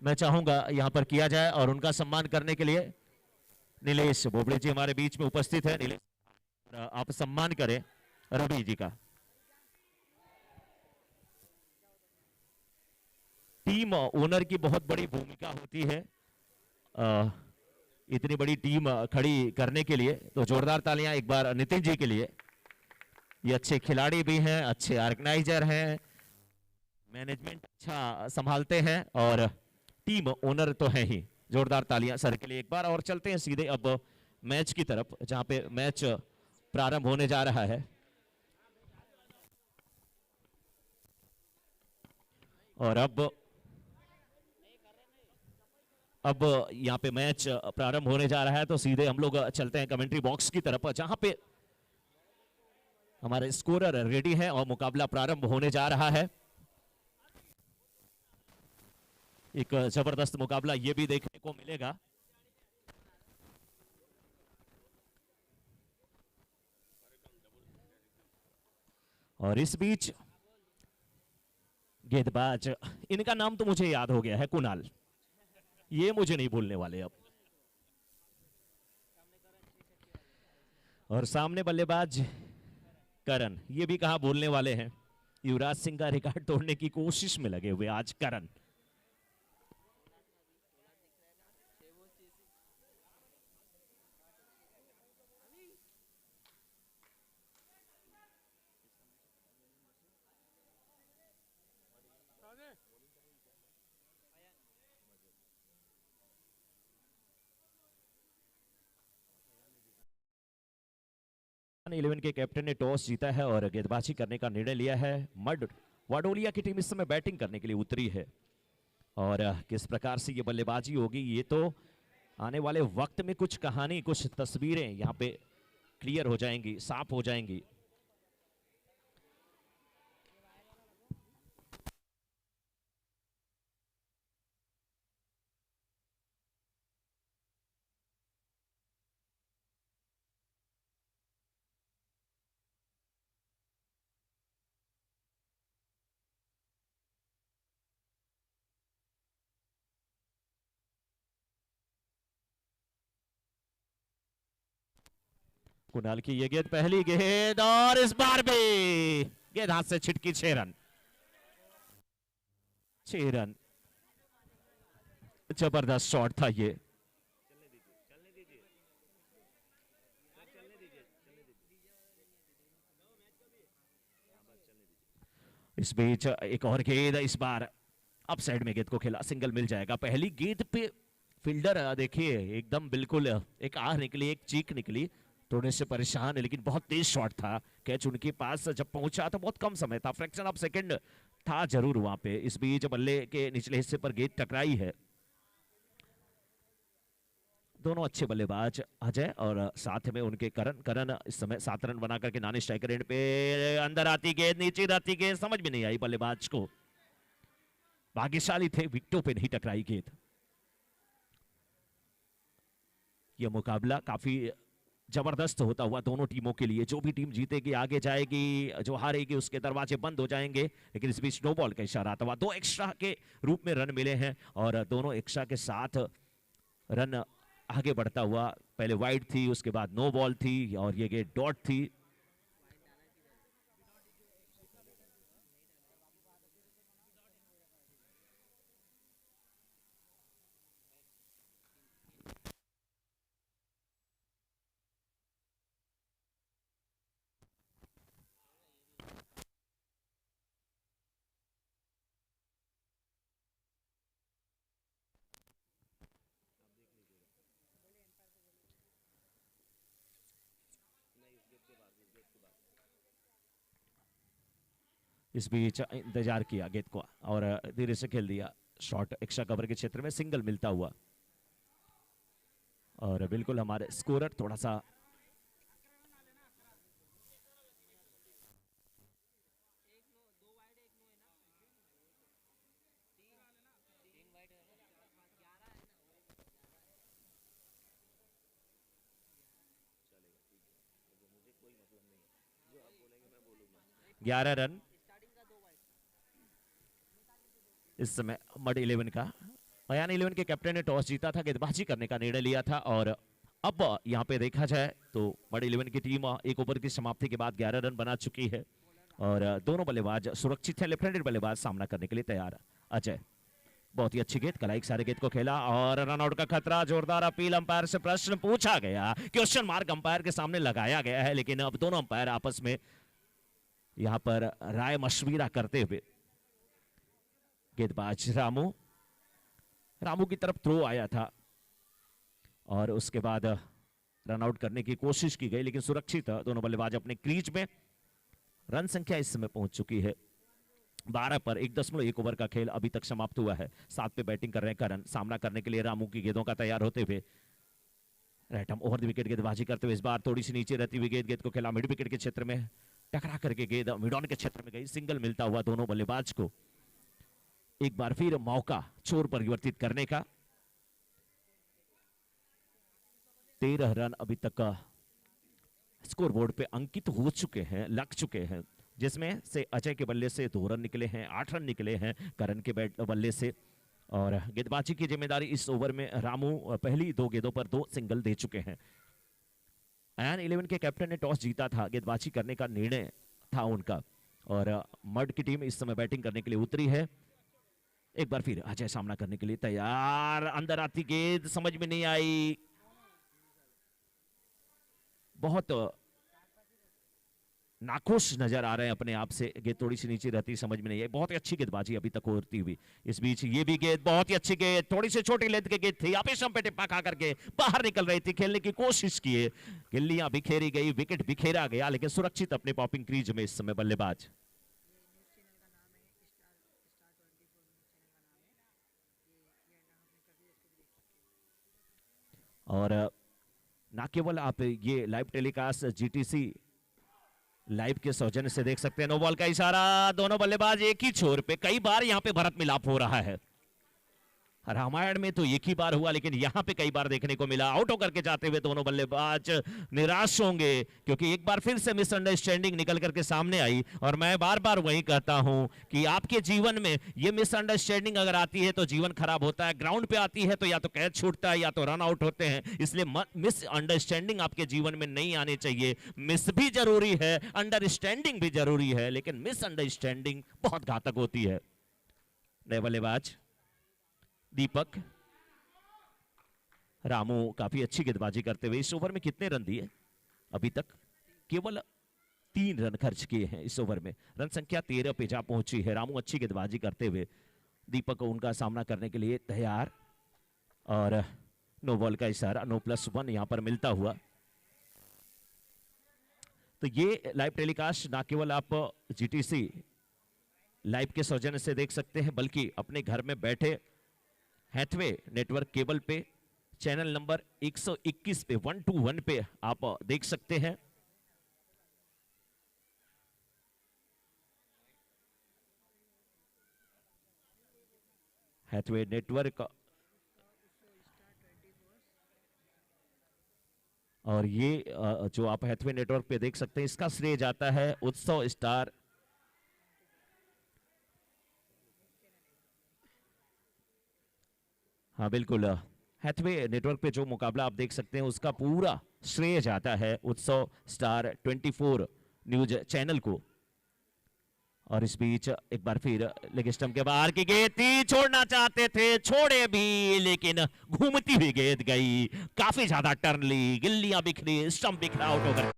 मैं चाहूंगा यहां पर किया जाए और उनका सम्मान करने के लिए नीलेश बोबड़े जी हमारे बीच में उपस्थित है। नीलेश, आप सम्मान करें रवि जी का। टीम ओनर की बहुत बड़ी भूमिका होती है इतनी बड़ी टीम खड़ी करने के लिए, तो जोरदार तालियां एक बार नितिन जी के लिए। ये अच्छे खिलाड़ी भी हैं, अच्छे ऑर्गेनाइजर हैं, मैनेजमेंट अच्छा संभालते हैं और टीम ओनर तो है ही। जोरदार तालियां सर के लिए एक बार। और चलते हैं सीधे अब मैच की तरफ, जहां पे मैच प्रारंभ होने जा रहा है। और अब यहाँ पे मैच प्रारंभ होने जा रहा है, तो सीधे हम लोग चलते हैं कमेंट्री बॉक्स की तरफ, जहां पे हमारे स्कोरर रेडी हैं और मुकाबला प्रारंभ होने जा रहा है। एक जबरदस्त मुकाबला ये भी देखने को मिलेगा। और इस बीच गेंदबाज, इनका नाम तो मुझे याद हो गया है, कुणाल, ये मुझे नहीं भूलने वाले अब। और सामने बल्लेबाज करण, ये भी कहां भूलने वाले हैं। युवराज सिंह का रिकॉर्ड तोड़ने की कोशिश में लगे हुए आज करण। इलेवन के कैप्टन ने टॉस जीता है और गेंदबाजी करने का निर्णय लिया है। मड वाडोलिया की टीम इस समय बैटिंग करने के लिए उतरी है और किस प्रकार से ये बल्लेबाजी होगी, ये तो आने वाले वक्त में कुछ कहानी, कुछ तस्वीरें यहाँ पे क्लियर हो जाएंगी, साफ हो जाएंगी। कुणाल की ये गेंद, पहली गेंद, और इस बार भी गेंद हाथ से छिटकी। 6 रन, 6 रन। जबरदस्त शॉट था ये। इस बीच एक और गेंद, इस बार अप साइड में गेंद को खेला, सिंगल मिल जाएगा। पहली गेंद पे फील्डर देखिए एकदम बिल्कुल, एक आह निकली, एक चीख निकली, थोड़े से परेशान है, लेकिन बहुत तेज शॉट था। कैच उनके पास जब पहुंचा तो बहुत कम समय था, फ्रैक्शन ऑफ सेकंड था जरूर वहां पे। इस बीच बल्ले के निचले हिस्से पर गेंद टकराई है। दोनों अच्छे बल्लेबाज अजय और साथ में उनके करण। करण इस समय 7 रन बना करके नानी स्ट्राइकर एंड पे, अंदर आती गेंद, नीचे आती गेंद, समझ में नहीं आई बल्लेबाज को। भाग्यशाली थे, विकेटों पे नहीं टकराई गेंद। यह मुकाबला काफी जबरदस्त होता हुआ दोनों टीमों के लिए। जो भी टीम जीतेगी आगे जाएगी, जो हारेगी उसके दरवाजे बंद हो जाएंगे। लेकिन इस बीच नो बॉल का इशारा आता हुआ 2 एक्स्ट्रा के रूप में रन मिले हैं और दोनों एक्स्ट्रा के साथ रन आगे बढ़ता हुआ। पहले वाइड थी, उसके बाद नो बॉल थी और ये गेंद डॉट थी। इस बीच इंतजार किया गेंद को और धीरे से खेल दिया। शॉट एक्स्ट्रा कवर के क्षेत्र में सिंगल मिलता हुआ और बिल्कुल हमारे स्कोरर थोड़ा सा ग्यारह रन इस समय मड 11 का। अयान 11 के कैप्टन ने टॉस जीता था, गेंदबाजी करने का निर्णय लिया था और अब यहाँ पे देखा जाए तो मड 11 की टीम एक ओवर की समाप्ति के बाद 11 रन बना चुकी है और दोनों बल्लेबाज सुरक्षित है। लेफ्ट हैंडेड बल्लेबाज सामना करने के लिए तैयार। अजय बहुत ही अच्छी गेंद, कलाई सारे गेंद को खेला और रनआउट का खतरा। जोरदार अपील, अंपायर से प्रश्न पूछा गया, क्वेश्चन मार्क अंपायर के सामने लगाया गया है, लेकिन अब दोनों अंपायर आपस में यहां पर राय मशविरा करते हुए गेंदबाज रामू की तरफ थ्रो आया था और उसके बाद रनआउट करने की कोशिश की गई, लेकिन सुरक्षित दोनों बल्लेबाज अपने क्रीज में। रन संख्या इस समय पहुंच चुकी है 12 पर। 1.1 ओवर का खेल अभी तक समाप्त हुआ है। 7 पे बैटिंग कर रहे हैं करण, सामना करने के लिए रामू की गेंदों का तैयार होते हुए। राइट हम ओवर द विकेट गेंदबाजी करते हुए इस बार थोड़ी सी नीचे रहती हुई गेंद को खेला मिड विकेट के क्षेत्र में, टकरा करके गेंद मिड ऑन के क्षेत्र में गई। सिंगल मिलता हुआ दोनों बल्लेबाज को। एक बार फिर मौका चोर परिवर्तित करने का। 13 रन अभी तक स्कोर बोर्ड पे अंकित हो चुके हैं, लग चुके हैं, जिसमें से अजय के बल्ले से 2 रन निकले हैं, 8 रन निकले हैं करण के बल्ले से। और गेंदबाजी की जिम्मेदारी इस ओवर में रामू पहली 2 गेंदों पर 2 सिंगल दे चुके हैं। अयान 11 के कैप्टन ने टॉस जीता था, गेंदबाजी करने का निर्णय था उनका और मड की टीम इस समय बैटिंग करने के लिए उतरी है। एक बार फिर अजय सामना करने के लिए तैयार, अंदर आती गेंद समझ में नहीं आई, बहुत नाखुश नजर आ रहे हैं अपने आप से। गेंद थोड़ी सी नीचे रहती समझ में नहीं आई। बहुत ही अच्छी गेंदबाजी अभी तक होती हुई। इस बीच ये भी गेंद बहुत ही अच्छी गेंद, थोड़ी सी छोटी लेंथ की गेंद थी, आपेशम पे टिप्पा खा करके बाहर निकल रही थी, खेलने की कोशिश किए, गिल्लियां बिखेरी गई, विकेट बिखेरा गया, लेकिन सुरक्षित अपने पॉपिंग क्रीज में इस समय बल्लेबाज। और ना केवल आप ये लाइव टेलीकास्ट जीटीसी लाइव के सौजन्य से देख सकते हैं। नो बॉल का इशारा, दोनों बल्लेबाज एक ही छोर पे। कई बार यहां पे भरत मिलाप हो रहा है, रामायण में तो एक ही बार हुआ, लेकिन यहां पे कई बार देखने को मिला। आउट होकर के जाते हुए दोनों बल्लेबाज निराश होंगे, क्योंकि एक बार फिर से मिसअंडरस्टैंडिंग निकल करके सामने आई। और मैं बार बार वही कहता हूं कि आपके जीवन में ये मिसअंडरस्टैंडिंग अगर आती है तो जीवन खराब होता है। ग्राउंड पे आती है तो या तो कैच छूटता है या तो रन आउट होते हैं। इसलिए मिसअंडरस्टैंडिंग आपके जीवन में नहीं आनी चाहिए। मिस भी जरूरी है, अंडरस्टैंडिंग भी जरूरी है, लेकिन मिसअंडरस्टैंडिंग बहुत घातक होती है। नए बल्लेबाज दीपक, रामू काफी अच्छी गेंदबाजी करते हुए इस ओवर में कितने रन दिए अभी तक? केवल 3 रन खर्च किए हैं इस ओवर में। रन संख्या 13 पे जा पहुंची है। रामू अच्छी गेंदबाजी करते हुए, दीपक उनका सामना करने के लिए तैयार और नो बॉल का इशारा, नो+1 यहां पर मिलता हुआ। तो ये लाइव टेलीकास्ट ना केवल आप जीटीसी लाइव के सौजन्य से देख सकते हैं, बल्कि अपने घर में बैठे हैथवे नेटवर्क केबल पे चैनल नंबर 121 पे 121 पे आप देख सकते हैं। हैथवे नेटवर्क, और ये जो आप हैथवे नेटवर्क पे देख सकते हैं, इसका श्रेय जाता है उत्सव स्टार हाँ बिल्कुल, हैथवे नेटवर्क पे जो मुकाबला आप देख सकते हैं उसका पूरा श्रेय जाता है उत्सव स्टार 24 न्यूज चैनल को। और इस बीच एक बार फिर लेग स्टंप के बाहर की गेंद थी, छोड़ना चाहते थे, छोड़े भी, लेकिन घूमती हुई गेंद गई, काफी ज्यादा टर्न ली, गिल्लियां बिखरी, स्टंप बिखरा, आउट होकर।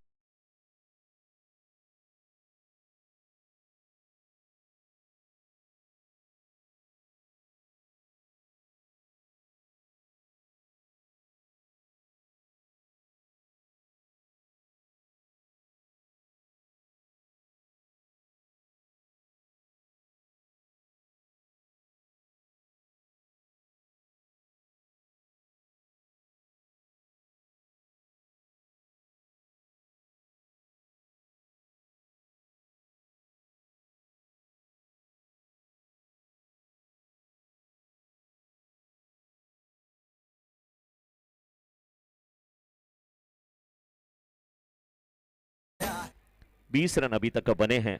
बीस रन अभी तक बने हैं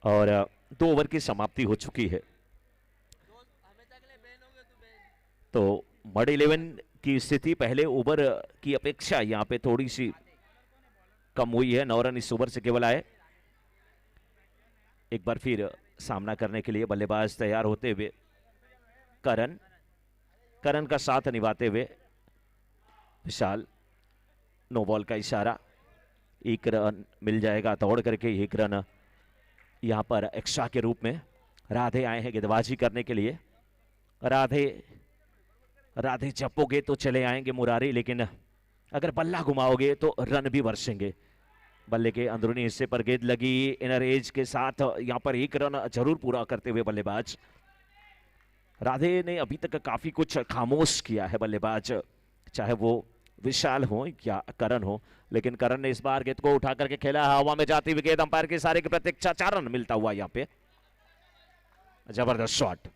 और 2 ओवर की समाप्ति हो चुकी है। तो मड 11 की स्थिति पहले ओवर की अपेक्षा यहां पे थोड़ी सी कम हुई है। 9 रन इस ओवर से केवल आए। एक बार फिर सामना करने के लिए बल्लेबाज तैयार होते हुए करण का साथ निभाते हुए विशाल। नो बॉल का इशारा। 1 रन मिल जाएगा दौड़ करके। 1 रन यहां पर एक्स्ट्रा के रूप में। राधे आए हैं गेंदबाजी करने के लिए। राधे जपोगे तो चले आएंगे मुरारी, लेकिन अगर बल्ला घुमाओगे तो रन भी बरसेंगे। बल्ले के अंदरूनी हिस्से पर गेंद लगी इनर एज के साथ। यहां पर 1 रन जरूर पूरा करते हुए बल्लेबाज। राधे ने अभी तक काफी कुछ खामोश किया है बल्लेबाज, चाहे वो विशाल हो या करण हो, लेकिन करण ने इस बार गेंद को उठा करके खेला। हवा में जाती हुई गेंद अंपायर के इशारे की प्रतीक्षा। 4 रन मिलता हुआ यहां पे। जबरदस्त शॉट।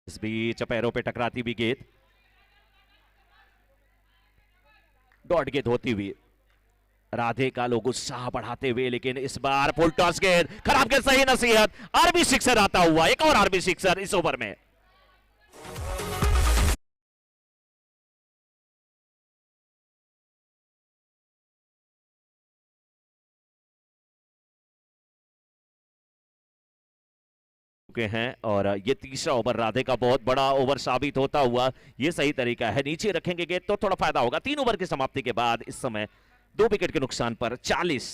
इस बीच पैरों पे टकराती हुई गेंद डॉट गेंद होती हुई राधे का लोग उत्साह बढ़ाते हुए, लेकिन इस बार फुल टॉस गेंद खराब गेंद। सही नसीहत। आरबी सिक्सर आता हुआ। एक और आरबी सिक्सर इस ओवर में। हैं और ये तीसरा ओवर राधे का बहुत बड़ा ओवर साबित होता हुआ ये सही तरीका है। नीचे रखेंगे गेंद तो थोड़ा फायदा होगा। 3 ओवर की समाप्ति के बाद इस समय 2 विकेट के नुकसान पर 40।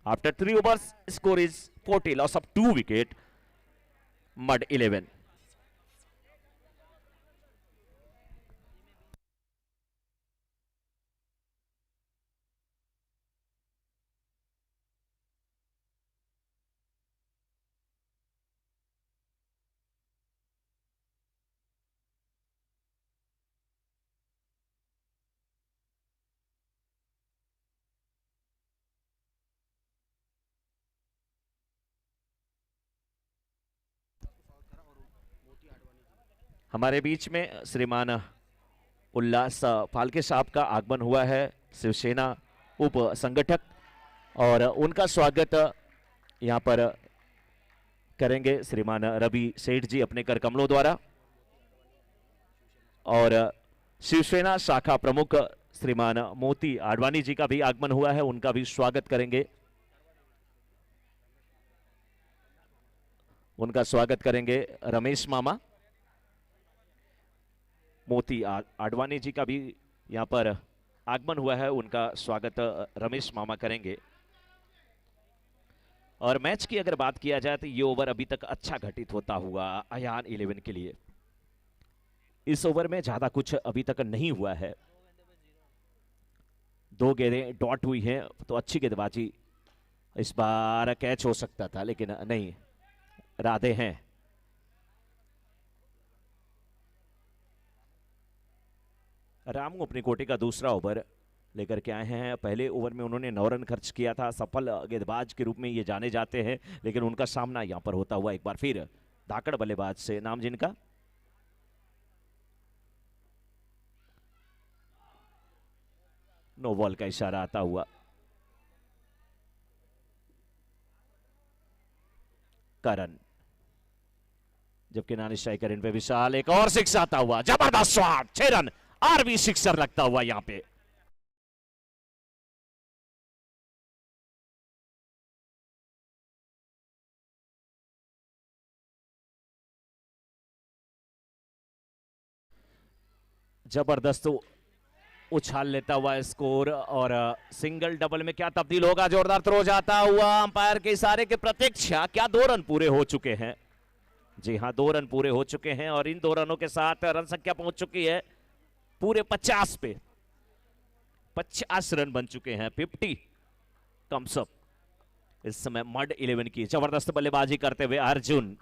After 3 overs score is 40, loss of 2 wicket. Mud 11। हमारे बीच में श्रीमान उल्लास फाल्के साहब का आगमन हुआ है, शिवसेना उप संगठक, और उनका स्वागत यहां पर करेंगे श्रीमान रवि सेठ जी अपने कर कमलों द्वारा। और शिवसेना शाखा प्रमुख श्रीमान मोती आडवाणी जी का भी आगमन हुआ है, उनका भी स्वागत करेंगे। उनका स्वागत करेंगे रमेश मामा। मोती आडवाणी जी का भी यहां पर आगमन हुआ है, उनका स्वागत रमेश मामा करेंगे। और मैच की अगर बात किया जाए तो ये ओवर अभी तक अच्छा घटित होता हुआ अयान 11 के लिए। इस ओवर में ज्यादा कुछ अभी तक नहीं हुआ है। 2 गेंदें डॉट हुई हैं, तो अच्छी गेंदबाजी। इस बार कैच हो सकता था लेकिन नहीं, राधे हैं। रामू अपनी कोटे का दूसरा ओवर लेकर के आए हैं। पहले ओवर में उन्होंने 9 रन खर्च किया था। सफल गेंदबाज के रूप में ये जाने जाते हैं, लेकिन उनका सामना यहां पर होता हुआ एक बार फिर धाकड़ बल्लेबाज से, नाम जिनका नो बॉल का इशारा आता हुआ। करण, जबकि नॉन स्ट्राइकर इन पे विशाल। एक और सिक्स आता हुआ, जबरदस्त शॉट। 6 रन आरबी सिक्सर लगता हुआ यहां पे। जबरदस्त उछाल लेता हुआ स्कोर, और सिंगल डबल में क्या तब्दील होगा। जोरदार थ्रो जाता हुआ अंपायर के इशारे के प्रतीक्षा। क्या 2 रन पूरे हो चुके हैं? जी हां, 2 रन पूरे हो चुके हैं, और इन 2 रनों के साथ रन संख्या पहुंच चुकी है पूरे 50 पे। 50 रन बन चुके हैं। 50 कम्स अप। इस समय मड 11 की जबरदस्त बल्लेबाजी करते हुए अर्जुन।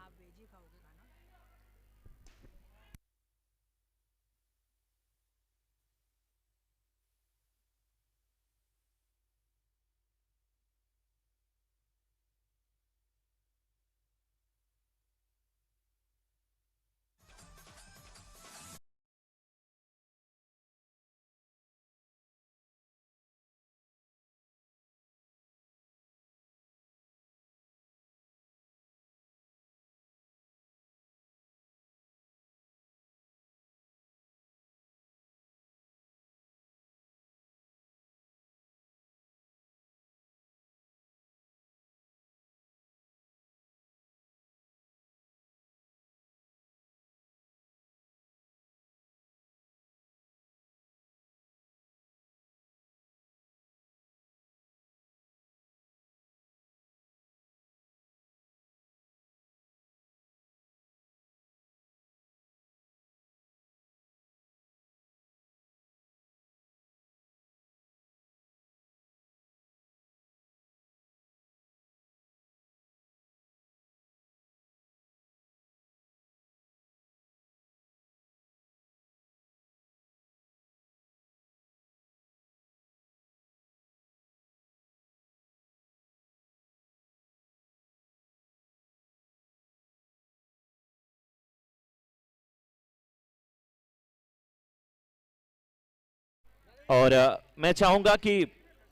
और मैं चाहूंगा कि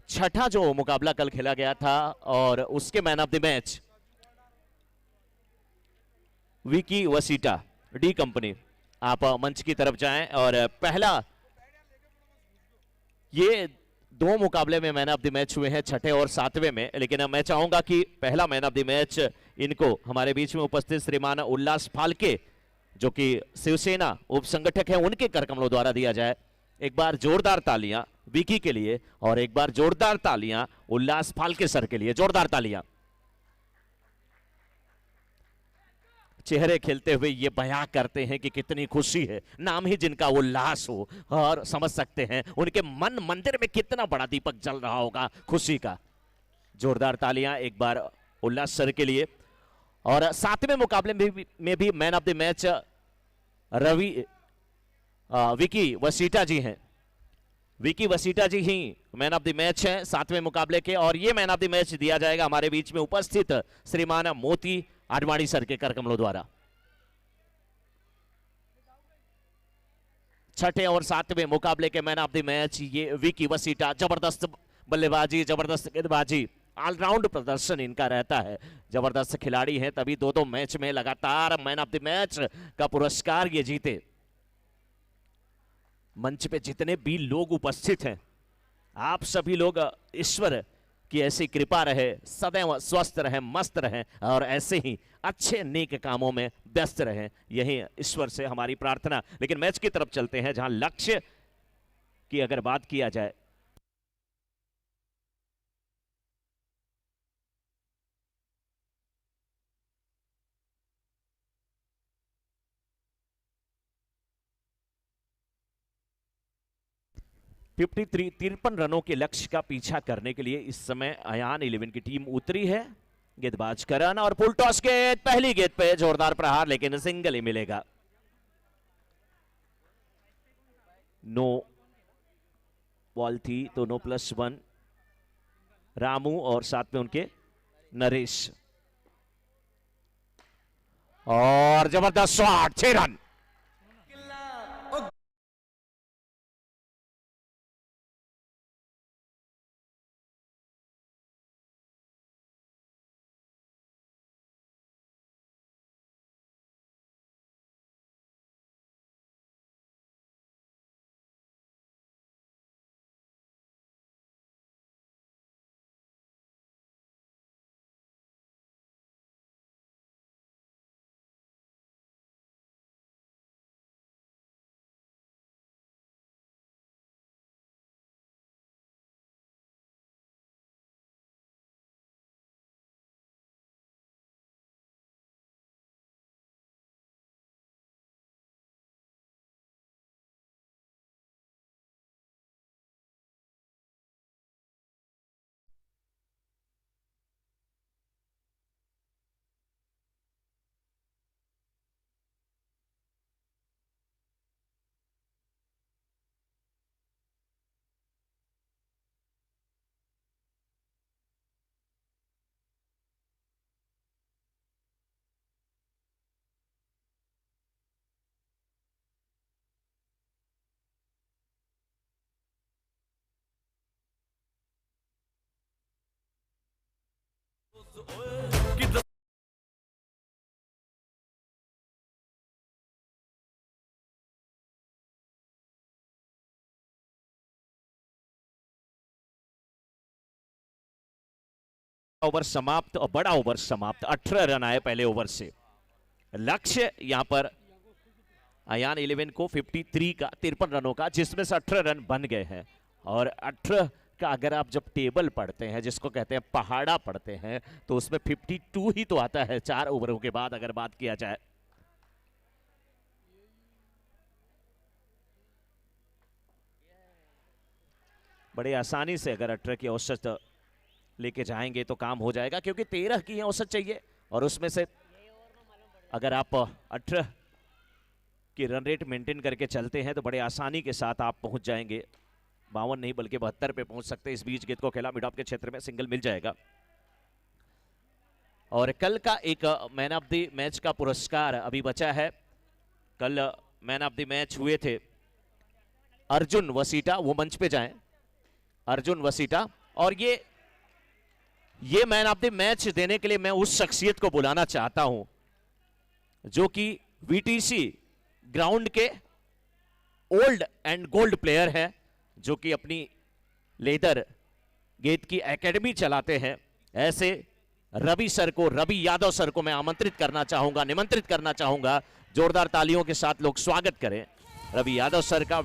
छठा जो मुकाबला कल खेला गया था और उसके man of the match Vicky Vasita D company, आप मंच की तरफ जाएं। और पहला, ये दो मुकाबले में मैन ऑफ द मैच हुए हैं, छठे और सातवें में, लेकिन मैं चाहूंगा कि पहला मैन ऑफ द मैच इनको हमारे बीच में उपस्थित श्रीमान उल्लास फाल्के, जो कि शिवसेना उप संगठक है, उनके करकमलों द्वारा दिया जाए। एक बार जोरदार तालियां विकी के लिए और एक बार जोरदार तालियां उल्लास फाल्के सर के लिए, जोरदार तालियां। चेहरे खिलते हुए ये बयां करते हैं कि कितनी खुशी है, नाम ही जिनका उल्लास हो, और समझ सकते हैं उनके मन मंदिर में कितना बड़ा दीपक जल रहा होगा खुशी का। जोरदार तालियां एक बार उल्लास सर के लिए। और सातवें मुकाबले में भी man of the match Ravi Vicky Vasita ji हैं। विकी वसीटा जी ही मैन ऑफ द मैच हैं सातवें मुकाबले के, और ये मैन ऑफ द मैच दिया जाएगा हमारे बीच में उपस्थित श्रीमान मोती आडवाणी सर के करकमलों द्वारा। छठे और सातवें मुकाबले के मैन ऑफ द मैच ये विकी वसीटा, जबरदस्त बल्लेबाजी, जबरदस्त गेंदबाजी, ऑलराउंड प्रदर्शन इनका रहता है। जबरदस्त खिलाड़ी हैं, तभी दो मैच में लगातार मैन ऑफ द मैच का पुरस्कार ये जीते। मंच पे जितने भी लोग उपस्थित हैं, आप सभी लोग ईश्वर की ऐसी कृपा रहे, सदैव स्वस्थ रहें, मस्त रहें और ऐसे ही अच्छे नेक कामों में व्यस्त रहें, यही ईश्वर से हमारी प्रार्थना। लेकिन मैच की तरफ चलते हैं, जहां लक्ष्य की अगर बात किया जाए, फिफ्टी 53 रनों के लक्ष्य का पीछा करने के लिए इस समय अयान 11 की टीम उतरी है। गेंदबाज करण और फुल टॉस गेंद, पहली गेंद पे जोरदार प्रहार, लेकिन सिंगल ही मिलेगा। नो बॉल थी तो नो +1 रामू और साथ में उनके नरेश। और जबरदस्त शॉट, 6 रन। ओवर समाप्त और बड़ा ओवर समाप्त। 18 रन आए पहले ओवर से। लक्ष्य यहां पर अयान 11 को 53 का 53 रनों का, जिसमें से 18 रन बन गए हैं। और 18 का अगर आप जब टेबल पढ़ते हैं, जिसको कहते हैं पहाड़ा पढ़ते हैं, तो उसमें 52 ही तो आता है 4 ओवरों के बाद अगर बात किया जाए। बड़े आसानी से अगर 18 की औसत लेके जाएंगे तो काम हो जाएगा, क्योंकि 13 की औसत चाहिए और उसमें से अगर आप 18 की रन रेट मेंटेन करके चलते हैं तो बड़े आसानी के साथ आप पहुंच जाएंगे। 52 नहीं बल्कि 72 पे पहुंच सकते हैं। इस बीच गेंद को खेला मिड ऑफ के क्षेत्र में, सिंगल मिल जाएगा। और कल का एक मैन ऑफ द मैच का पुरस्कार अभी बचा है। कल मैन ऑफ द मैच हुए थे अर्जुन वसीटा, वो मंच पे जाएं, अर्जुन वसीटा। और ये मैन ऑफ द मैच देने के लिए मैं उस शख्सियत को बुलाना चाहता हूं जो कि वीटीसी ग्राउंड के ओल्ड एंड गोल्ड प्लेयर हैं, जो कि अपनी लेदर गेंद की एकेडमी चलाते हैं। ऐसे रवि सर को, रवि यादव सर को मैं आमंत्रित करना चाहूंगा, निमंत्रित करना चाहूंगा। जोरदार तालियों के साथ लोग स्वागत करें रवि यादव सर का।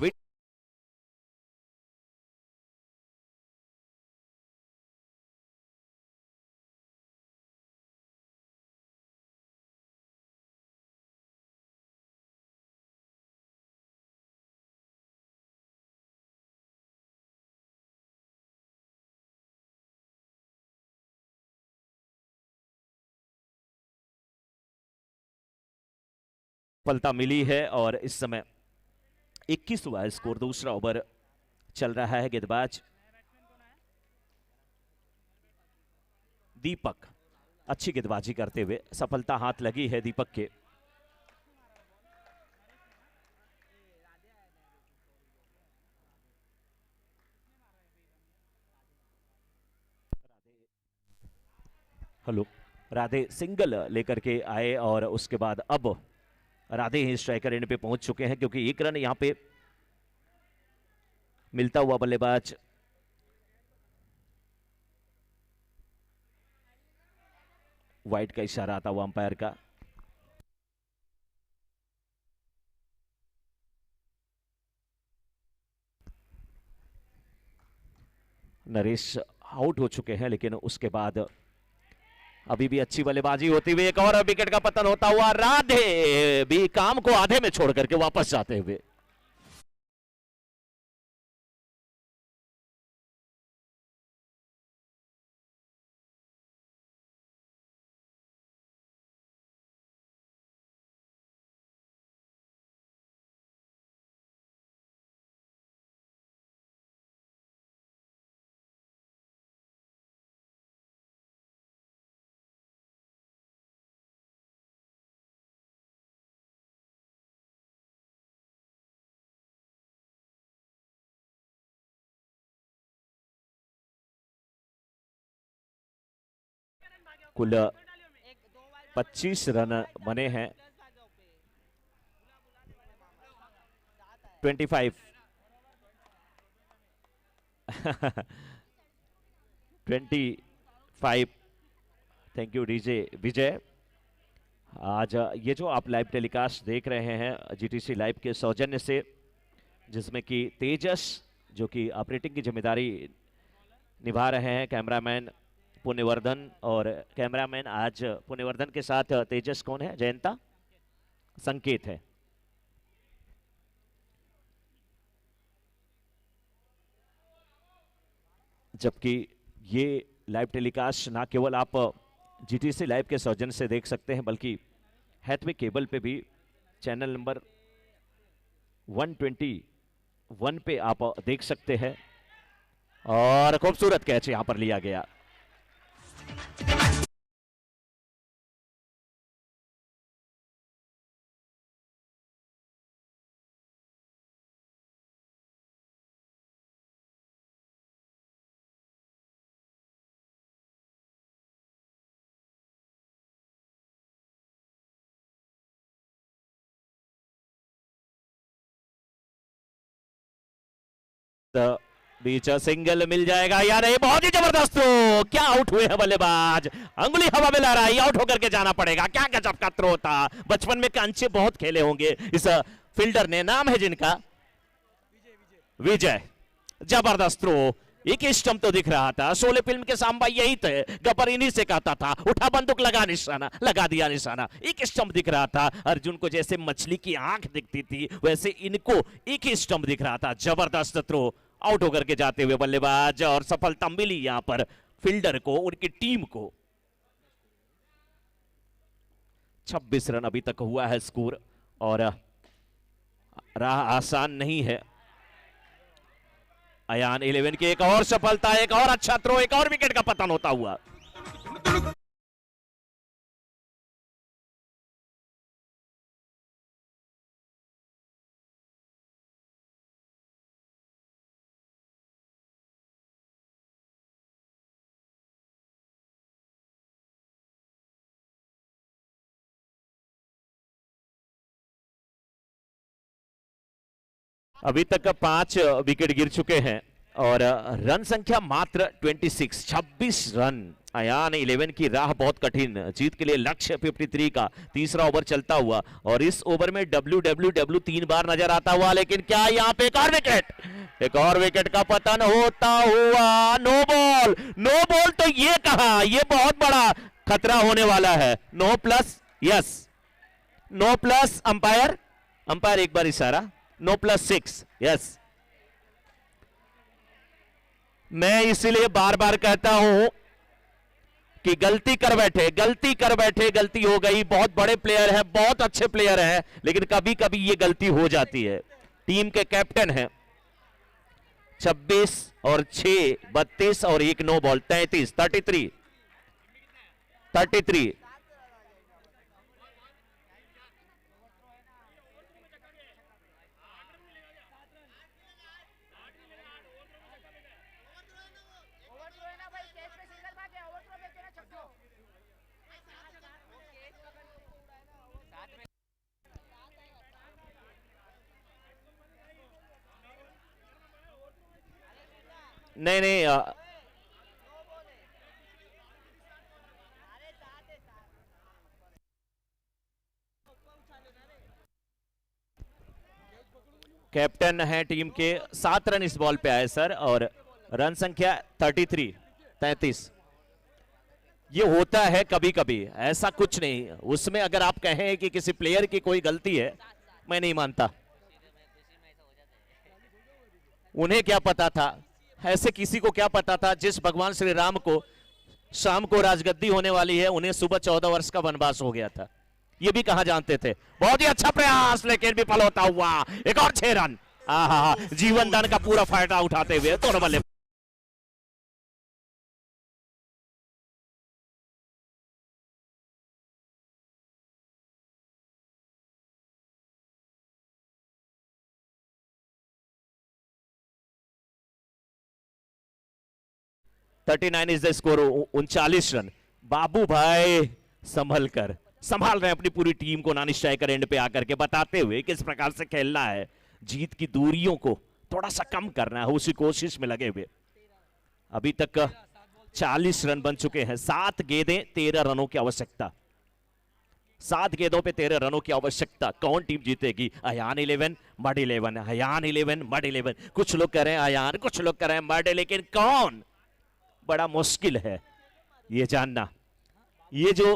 सफलता मिली है और इस समय 21 हुआ स्कोर। दूसरा ओवर चल रहा है। गेंदबाज दीपक अच्छी गेंदबाजी करते हुए, सफलता हाथ लगी है दीपक के। हेलो, राधे सिंगल लेकर के आए और उसके बाद अब राधे ही स्ट्राइकर एंड पे पहुंच चुके हैं, क्योंकि एक रन यहां पे मिलता हुआ बल्लेबाज वाइट का इशारा आता हुआ अंपायर का। नरेश आउट हो चुके हैं, लेकिन उसके बाद अभी भी अच्छी बल्लेबाजी होती हुई एक और विकेट का पतन होता हुआ। राधे भी काम को आधे में छोड़ करके वापस जाते हुए। कुल 25 रन बने हैं। 25 25। थैंक यू डीजे विजय। आज ये जो आप लाइव टेलीकास्ट देख रहे हैं जीटीसी लाइव के सौजन्य से, जिसमें कि तेजस जो कि ऑपरेटिंग की जिम्मेदारी निभा रहे हैं, कैमरामैन पुण्यवर्धन, और कैमरामैन आज पुण्यवर्धन के साथ तेजस कौन है? जयंता संकेत है। जबकि ये लाइव टेलीकास्ट ना केवल आप जीटीसी लाइव के सौजन्य से देख सकते हैं, बल्कि हैथवे केबल पे भी चैनल नंबर 121 पे आप देख सकते हैं। और खूबसूरत कैच यहां पर लिया गया। तो बीच सिंगल मिल जाएगा या नहीं? बहुत ही जबरदस्त थ्रो, क्या आउट हुए हैं बल्लेबाज, अंगुली हवा में ला रहा है, आउट होकर के जाना पड़ेगा। क्या गजब का थ्रो था, बचपन में कंचे बहुत खेले होंगे इस फील्डर ने, नाम है जिनका विजय। जबरदस्त थ्रो, एक स्टंप तो दिख रहा था। शोले फिल्म के सांबा यही थे, गब्बर इन्हीं से कहता था उठा बंदूक लगा निशाना, लगा दिया निशाना। एक स्टंप दिख रहा था। अर्जुन को जैसे मछली की आंख दिखती थी वैसे इनको एक ही स्टंप दिख रहा था। जबरदस्त थ्रो, आउट होकर के जाते हुए बल्लेबाज, और सफलता मिली यहां पर फील्डर को, उनकी टीम को। 26 रन अभी तक हुआ है स्कोर, और राह आसान नहीं है। अयान 11 की एक और सफलता, एक और अच्छा थ्रो, एक और विकेट का पतन होता हुआ। अभी तक 5 विकेट गिर चुके हैं और रन संख्या मात्र 26 रन। अयान 11 की राह बहुत कठिन, जीत के लिए लक्ष्य 53 का। तीसरा ओवर चलता हुआ और इस ओवर में डब्ल्यू 3 बार नजर आता हुआ, लेकिन क्या यहाँ पे एक और विकेट, एक और विकेट का पतन होता हुआ। नो बॉल, नो बॉल तो ये कहा, ये बहुत बड़ा खतरा होने वाला है। No plus, yes no plus, umpire umpire एक बार इशारा, नो प्लस 6, यस। मैं इसीलिए बार बार कहता हूं कि गलती कर बैठे, गलती कर बैठे, गलती हो गई। बहुत बड़े प्लेयर हैं, बहुत अच्छे प्लेयर हैं, लेकिन कभी कभी ये गलती हो जाती है। टीम के कैप्टन हैं। 26 और 6 32 और 1 नो बॉल, 33 नहीं नहीं, कैप्टन है टीम के। 7 रन इस बॉल पे आए सर, और रन संख्या 33। ये होता है कभी कभी, ऐसा कुछ नहीं। उसमें अगर आप कहें कि किसी प्लेयर की कोई गलती है, मैं नहीं मानता। उन्हें क्या पता था, ऐसे किसी को क्या पता था जिस भगवान श्री राम को शाम को राजगद्दी होने वाली है, उन्हें सुबह 14 वर्ष का वनवास हो गया था। ये भी कहां जानते थे। बहुत ही अच्छा प्रयास, लेकिन विफल होता हुआ। एक और 6 रन, आहा, जीवन दान का पूरा फायदा उठाते हुए दोनों बल्ले। $39 इज द स्कोर, 39 रन। बाबू भाई संभल कर, संभाल रहे हैं अपनी पूरी टीम को नानी स्ट्राइकर एंड पे आकर के, बताते हुए किस प्रकार से खेलना है, जीत की दूरियों को थोड़ा सा कम करना है, उसी कोशिश में लगे हुए। अभी तक 40 रन बन चुके हैं। 7 गेंदें 13 रनों की आवश्यकता, 7 गेंदों पे 13 रनों की आवश्यकता। कौन टीम जीतेगी? Ayaan 11 mud 11, Ayaan 11 mud 11। कुछ लोग कह रहे हैं अयान, कुछ लोग कह रहे हैं मड, लेकिन कौन? बड़ा मुश्किल है ये जानना। ये जो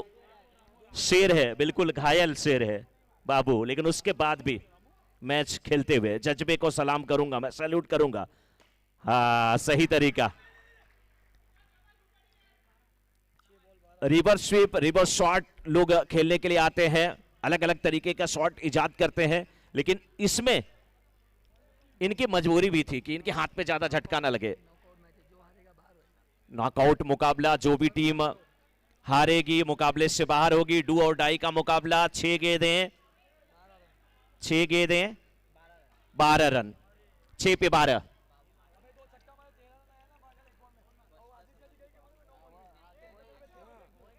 शेर है बिल्कुल घायल शेर है बाबू, लेकिन उसके बाद भी मैच खेलते हुए जज्बे को सलाम करूंगा, मैं सैल्यूट करूंगा। हाँ, सही तरीका। रिवर्स स्वीप, रिवर्स शॉट लोग खेलने के लिए आते हैं, अलग अलग तरीके का शॉट इजाद करते हैं, लेकिन इसमें इनकी मजबूरी भी थी कि इनके हाथ पे ज्यादा झटका ना लगे। नॉकआउट मुकाबला, जो भी टीम हारेगी मुकाबले से बाहर होगी। डू और डाई का मुकाबला। 6 गेंदें 12 रन, 6 पे 12।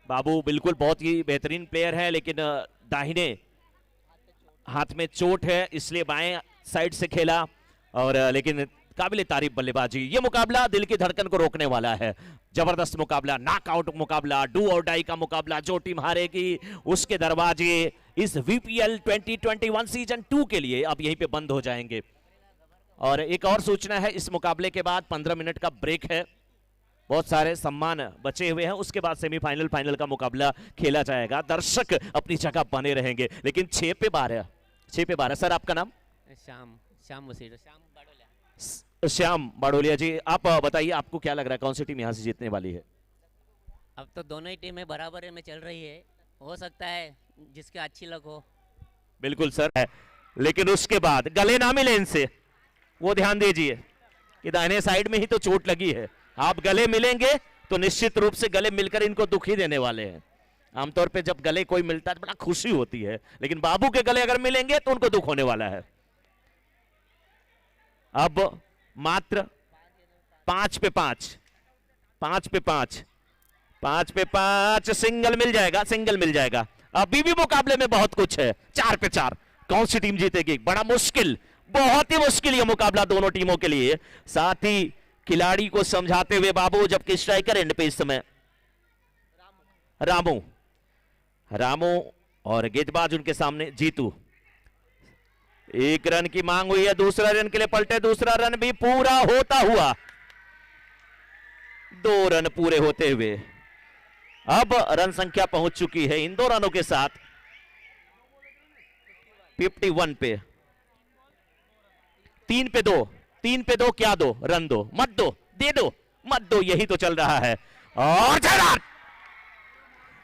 बाबू बिल्कुल बहुत ही बेहतरीन प्लेयर है, लेकिन दाहिने हाथ में चोट है, इसलिए बाएं साइड से खेला, और लेकिन काबिले तारीफ बल्लेबाजी। ये मुकाबला दिल की धड़कन को रोकने वाला है। जबरदस्त मुकाबला, नॉकआउट मुकाबला, डू और डाई का मुकाबला। जो टीम हारेगी उसके दरवाजे इस वीपीएल 2021 सीजन 2 के लिए अब यहीं पे बंद हो जाएंगे। और एक और सूचना है, इस मुकाबले के बाद 15 मिनट का ब्रेक है। बहुत सारे सम्मान बचे हुए हैं, उसके बाद सेमीफाइनल फाइनल का मुकाबला खेला जाएगा। दर्शक अपनी जगह बने रहेंगे। लेकिन 6 पे 12 सर, आपका नाम? श्याम मुसीर, श्याम बाड़ोलिया जी, आप बताइए आपको क्या लग रहा है, कौन सी टीम यहां से जीतने वाली है? अब तो दोनों ही टीमें बराबर में चल रही है, हो सकता है जिसके अच्छी लक हो। बिल्कुल सर है, लेकिन उसके बाद गले ना मिले इनसे, वो ध्यान दीजिए कि दाहिने साइड में ही तो चोट लगी है। आप गले मिलेंगे तो निश्चित रूप से गले मिलकर इनको दुख ही देने वाले हैं। आमतौर पे जब गले कोई मिलता है तो बड़ा खुशी होती है, लेकिन बाबू के गले अगर मिलेंगे तो उनको दुख होने वाला है। अब मात्र 5 पे 5 सिंगल मिल जाएगा। अभी भी मुकाबले में बहुत कुछ है। 4 पे 4 कौन सी टीम जीतेगी? बड़ा मुश्किल, बहुत ही मुश्किल ये मुकाबला दोनों टीमों के लिए। साथ ही खिलाड़ी को समझाते हुए बाबू, जबकि स्ट्राइकर एंड पे इस समय रामू और गेंदबाज उनके सामने जीतू। 1 रन की मांग हुई है, दूसरा रन के लिए पलटे, दूसरा रन भी पूरा होता हुआ, 2 रन पूरे होते हुए अब रन संख्या पहुंच चुकी है इन 2 रनों के साथ 51 पे। 3 पे 2 क्या दो? रन दो, मत दो, दे दो, मत दो, यही तो चल रहा है। और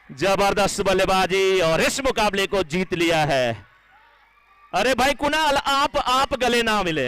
जबरदस्त बल्लेबाजी और इस मुकाबले को जीत लिया है। अरे भाई कुणाल, आप गले ना मिले।